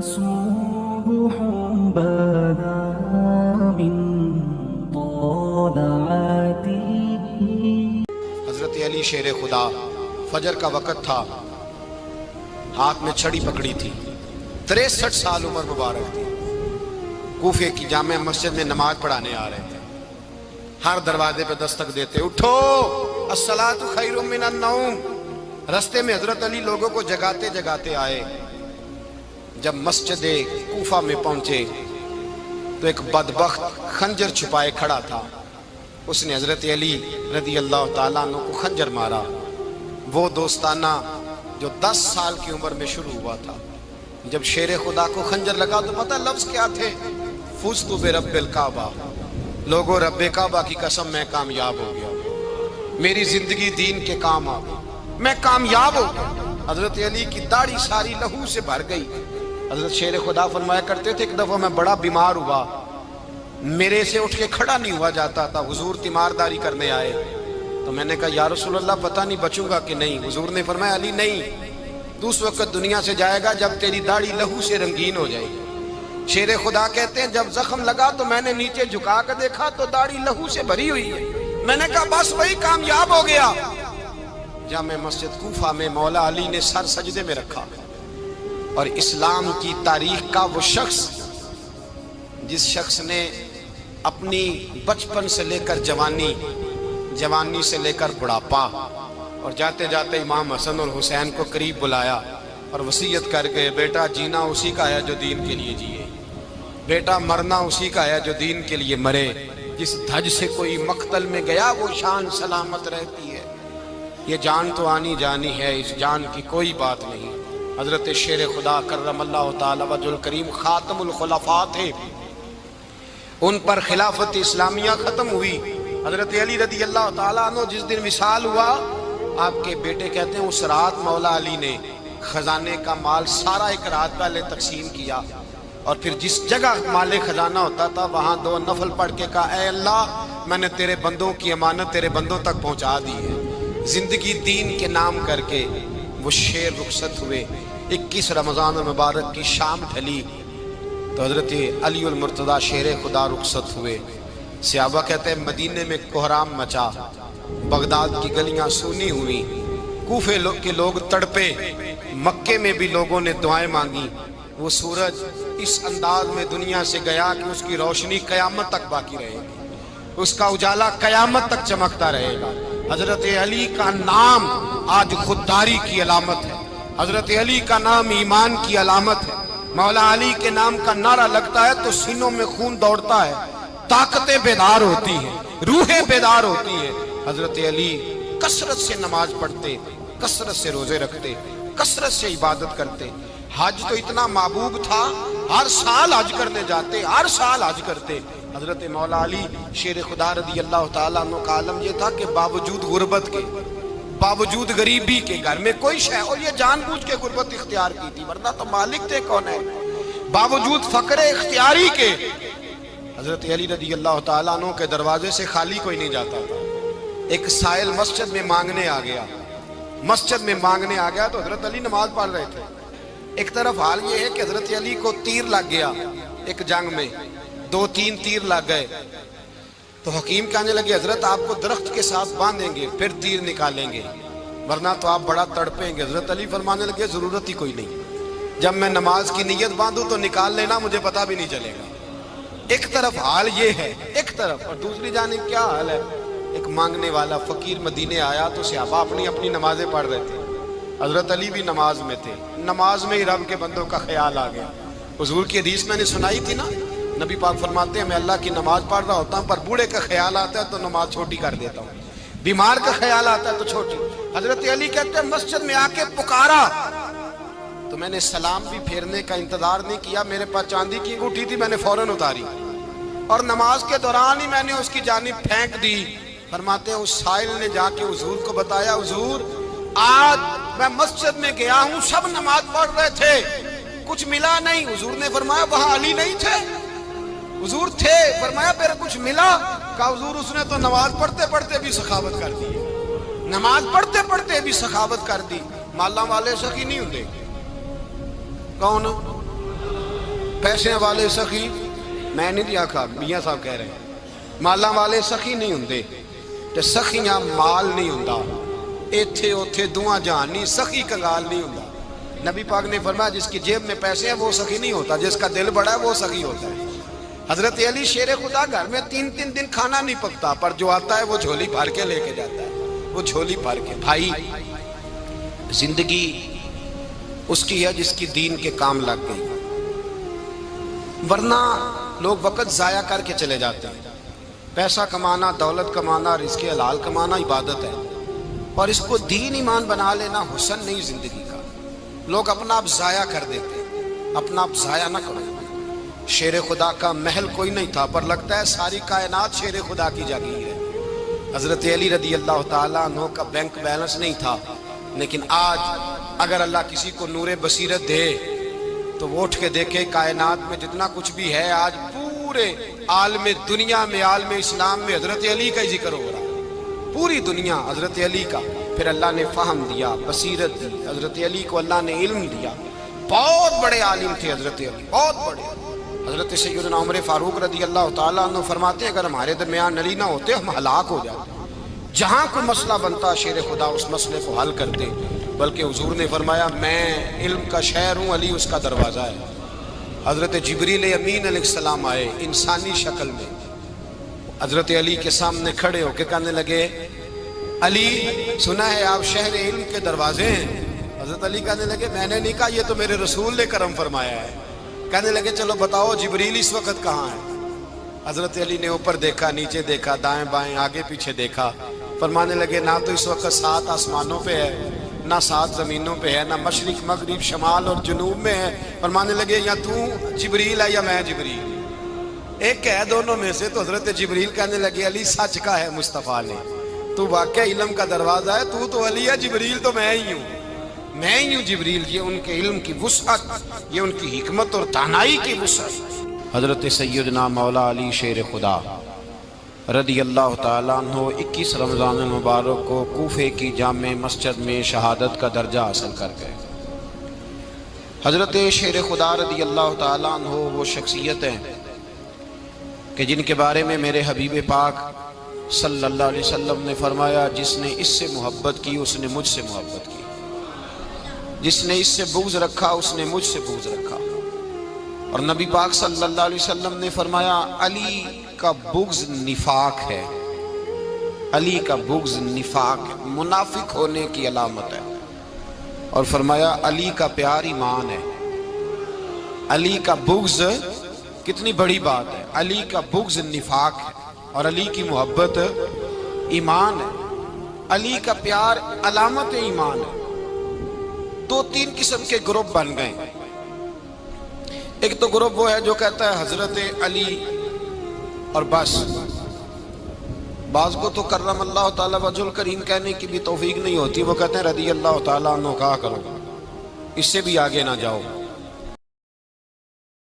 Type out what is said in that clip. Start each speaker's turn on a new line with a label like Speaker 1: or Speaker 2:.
Speaker 1: صبح بدا من طلعته.
Speaker 2: حضرت علی شیر خدا، فجر کا وقت تھا، ہاتھ میں چھڑی پکڑی تھی، 63 سال عمر مبارک تھی، کوفے کی جامع مسجد میں نماز پڑھانے آ رہے تھے. ہر دروازے پہ دستک دیتے، اٹھو الصلاۃ خیر من النوم. رستے میں حضرت علی لوگوں کو جگاتے جگاتے آئے. جب مسجد کوفہ میں پہنچے تو ایک بدبخت خنجر چھپائے کھڑا تھا. اس نے حضرت علی رضی اللہ تعالیٰ عنہ کو خنجر مارا. وہ دوستانہ جو 10 سال کی عمر میں شروع ہوا تھا. جب شیر خدا کو خنجر لگا تو پتہ لفظ کیا تھے؟ فزت برب الکعبہ. لوگوں، رب کعبہ کی قسم میں کامیاب ہو گیا، میری زندگی دین کے کام آ گئی، میں کامیاب ہو گیا. حضرت علی کی داڑھی ساری لہو سے بھر گئی. حضرت شیر خدا فرمایا کرتے تھے، ایک دفعہ میں بڑا بیمار ہوا، میرے سے اٹھ کے کھڑا نہیں ہوا جاتا تھا. حضور تیمارداری کرنے آئے تو میں نے کہا یا رسول اللہ پتہ نہیں بچوں گا کہ نہیں. حضور نے فرمایا علی نہیں، تو اس وقت دنیا سے جائے گا جب تیری داڑھی لہو سے رنگین ہو جائے گی. شیر خدا کہتے ہیں جب زخم لگا تو میں نے نیچے جھکا کر دیکھا تو داڑھی لہو سے بھری ہوئی ہے. میں نے کہا بس وہی کامیاب ہو گیا. جامع مسجد کوفہ میں مولا علی نے سر سجدے میں رکھا اور اسلام کی تاریخ کا وہ شخص جس شخص نے اپنی بچپن سے لے کر جوانی سے لے کر بڑھاپا اور جاتے جاتے امام حسن اور حسین کو قریب بلایا اور وصیت کر کے بیٹا جینا اسی کا ہے جو دین کے لیے جیے، بیٹا مرنا اسی کا ہے جو دین کے لیے مرے. جس دھج سے کوئی مقتل میں گیا وہ شان سلامت رہتی ہے. یہ جان تو آنی جانی ہے، اس جان کی کوئی بات نہیں. حضرت شیر خدا کرم اللہ تعالی وجہ الکریم خاتم الخلفاء تھے، ان پر خلافت اسلامیہ ختم ہوئی. حضرت علی رضی اللہ تعالیٰ عنہ جس دن وصال ہوا، آپ کے بیٹے کہتے ہیں اس رات مولا علی نے خزانے کا مال سارا ایک رات پہلے تقسیم کیا اور پھر جس جگہ مال خزانہ ہوتا تھا وہاں 2 نفل پڑھ کے کہا اے اللہ میں نے تیرے بندوں کی امانت تیرے بندوں تک پہنچا دی ہے. زندگی دین کے نام کر کے وہ شیر رخصت ہوئے. 21 رمضان المبارک کی شام ڈھلی تو حضرت علی المرتضیٰ شیر خدا رخصت ہوئے. صحابہ کہتے ہیں مدینے میں کوہرام مچا، بغداد کی گلیاں سونی ہوئی، کوفے کے لوگ تڑپے، مکے میں بھی لوگوں نے دعائیں مانگی. وہ سورج اس انداز میں دنیا سے گیا کہ اس کی روشنی قیامت تک باقی رہے گی، اس کا اجالا قیامت تک چمکتا رہے گا. حضرت علی کا نام آج خودداری کی علامت ہے، حضرت علی کا نام ایمان کی علامت ہے. مولا علی کے نام کا نعرہ لگتا ہے تو سینوں میں خون دوڑتا ہے، طاقتیں بیدار ہوتی ہیں، روحیں بیدار ہوتی ہیں. حضرت علی کثرت سے نماز پڑھتے، کثرت سے روزے رکھتے، کثرت سے عبادت کرتے. حج تو اتنا محبوب تھا، ہر سال حج کرنے جاتے، ہر سال حج کرتے. حضرت مولا علی شیر خدا رضی اللہ تعالیٰ عنہ کا عالم یہ تھا کہ باوجود غربت کے، باوجود غریبی کے، گھر میں کوئی شے، اور یہ جان بوجھ کے غربت اختیار کی تھی ورنہ تو مالک تھے کون ہے، باوجود فقر اختیاری کے حضرت علی رضی اللہ تعالیٰ عنہ کے دروازے سے خالی کوئی نہیں جاتا تھا. ایک سائل مسجد میں مانگنے آ گیا تو حضرت علی نماز پڑھ رہے تھے. ایک طرف حال یہ ہے کہ حضرت علی کو تیر لگ گیا، ایک جنگ میں 2-3 تیر لگ گئے تو حکیم کہنے لگے حضرت آپ کو درخت کے ساتھ باندھیں گے پھر تیر نکالیں گے ورنہ تو آپ بڑا تڑپیں گے. حضرت علی فرمانے لگے ضرورت ہی کوئی نہیں، جب میں نماز کی نیت باندھوں تو نکال لینا، مجھے پتہ بھی نہیں چلے گا. ایک طرف حال یہ ہے، ایک طرف، اور دوسری جانب کیا حال ہے؟ ایک مانگنے والا فقیر مدینے آیا تو صحابہ اپنی نمازیں پڑھ رہے تھے، حضرت علی بھی نماز میں تھے. نماز میں ہی رب کے بندوں کا خیال آ گیا. حضور کی حدیث میں نے سنائی تھی نا، نبی پاک فرماتے ہیں میں اللہ کی نماز پڑھ رہا ہوتا ہوں پر بوڑھے کا خیال آتا ہے تو نماز چھوٹی کر دیتا ہوں، بیمار کا خیال آتا ہے تو چھوٹی. حضرت علی کہتے ہیں مسجد میں آ کے پکارا تو میں نے سلام بھی پھیرنے کا انتظار نہیں کیا، میرے پاس چاندی کی انگوٹھی تھی، میں نے فوراً اتاری اور نماز کے دوران ہی میں نے اس کی جانب پھینک دی. فرماتے ہیں اس سائل نے جا کے حضور کو بتایا حضور آج میں مسجد میں گیا ہوں، سب نماز پڑھ رہے تھے، کچھ ملا نہیں. حضور نے فرمایا وہاں علی نہیں تھے؟ حضور تھے. فرمایا پھر کچھ ملا؟ کہا حضور اس نے تو نماز پڑھتے پڑھتے بھی سخاوت کر دی، نماز پڑھتے پڑھتے بھی سخاوت کر دی. مالا والے سخی نہیں ہوتے، کون پیسے والے سخی میں نہیں دیا کھا، میاں صاحب کہہ رہے ہیں مالاں والے سخی نہیں ہوندے تے سخیاں مال نہیں ہوندا، ایتھے اوتھے دعا جہان نہیں، سخی کنگال نہیں ہوندا۔ نبی پاک نے فرمایا جس کی جیب میں پیسے ہیں وہ سخی نہیں ہوتا، جس کا دل بڑا ہے وہ سخی ہوتا ہے۔ حضرت علی شیر خدا گھر میں 3 دن کھانا نہیں پکتا، پر جو آتا ہے وہ جھولی بھر کے لے کے جاتا ہے، وہ جھولی بھر کے۔ بھائی زندگی اس کی ہے جس کی دین کے کام لگ گئی، ورنہ لوگ وقت ضائع کر کے چلے جاتے ہیں۔ پیسہ کمانا، دولت کمانا، رزق حلال کمانا عبادت ہے، اور اس کو دین ایمان بنا لینا حسن نہیں زندگی کا۔ لوگ اپنا آپ ضائع کر دیتے ہیں، اپنا آپ ضائع نہ کرو۔ شیر خدا کا محل کوئی نہیں تھا، پر لگتا ہے ساری کائنات شیر خدا کی جاگیر ہے۔ حضرت علی رضی اللہ تعالیٰ عنہ کا بینک بیلنس نہیں تھا، لیکن آج اگر اللہ کسی کو نور بصیرت دے تو وہ اٹھ کے دیکھے کائنات میں جتنا کچھ بھی ہے، آج پورے عالم دنیا میں، عالم اسلام میں حضرت علی کا ہی ذکر ہو رہا ہے، پوری دنیا حضرت علی کا۔ پھر اللہ نے فہم دیا، بصیرت دی، حضرت علی کو اللہ نے علم دیا۔ بہت بڑے عالم تھے حضرت علی، بہت بڑے۔ حضرت سیدنا عمر فاروق رضی اللہ تعالیٰ عنہ فرماتے ہیں اگر ہمارے درمیان علی نہ ہوتے ہم ہلاک ہو جاتے، جہاں کوئی مسئلہ بنتا شیر خدا اس مسئلے کو حل کرتے، بلکہ حضور نے فرمایا میں علم کا شہر ہوں، علی اس کا دروازہ ہے۔ حضرت جبریل امین علیہ السلام آئے انسانی شکل میں، حضرت علی کے سامنے کھڑے ہو کے کہنے لگے علی سنا ہے آپ شہر علم کے دروازے ہیں؟ حضرت علی کہنے لگے میں نے نہیں کہا، یہ تو میرے رسول نے کرم فرمایا ہے۔ کہنے لگے چلو بتاؤ جبریل اس وقت کہاں ہے؟ حضرت علی نے اوپر دیکھا، نیچے دیکھا، دائیں بائیں آگے پیچھے دیکھا، فرمانے لگے نہ تو اس وقت 7 آسمانوں پہ ہے، نہ 7 زمینوں پہ ہے، نہ مشرق مغرب شمال اور جنوب میں ہے۔ فرمانے لگے یا تو جبریل ہے یا میں جبریل، ایک ہے دونوں میں سے۔ تو حضرت جبریل کہنے لگے علی سچ کا ہے مصطفیٰ نے، تو واقعہ علم کا دروازہ ہے، تو علی ہے، جبریل تو میں ہی ہوں، میں ہی ہوں جبریل۔ یہ ان کے علم کی وسعت، یہ ان کی حکمت اور دانائی کی وسعت۔ حضرت سیدنا مولا علی شیر خدا رضی اللہ تعالیٰ عنہ 21 رمضان المبارک کو کوفے کی جامع مسجد میں شہادت کا درجہ حاصل کر گئے۔ حضرت شیر خدا رضی اللہ تعالیٰ عنہ وہ شخصیت ہیں کہ جن کے بارے میں میرے حبیب پاک صلی اللہ علیہ وسلم نے فرمایا جس نے اس سے محبت کی اس نے مجھ سے محبت کی، جس نے اس سے بغض رکھا اس نے مجھ سے بغض رکھا۔ اور نبی پاک صلی اللہ علیہ وسلم نے فرمایا علی کا بغض نفاق ہے، علی کا بغض نفاق ہے، منافق ہونے کی علامت ہے۔ اور فرمایا علی کا پیار ایمان ہے، علی کا بغض کتنی بڑی بات ہے، علی کا بغض نفاق ہے اور علی کی محبت ایمان ہے، علی کا پیار علامت ایمان ہے۔ 2-3 قسم کے گروپ بن گئے۔ ایک تو گروپ وہ ہے جو کہتا ہے حضرت علی اور بس، بعض کو تو کرم اللہ تعالیٰ وجہ الکریم کہنے کی بھی توفیق نہیں ہوتی، وہ کہتے ہیں رضی اللہ تعالیٰ عنہ کہا کرو، اس سے بھی آگے نہ جاؤ۔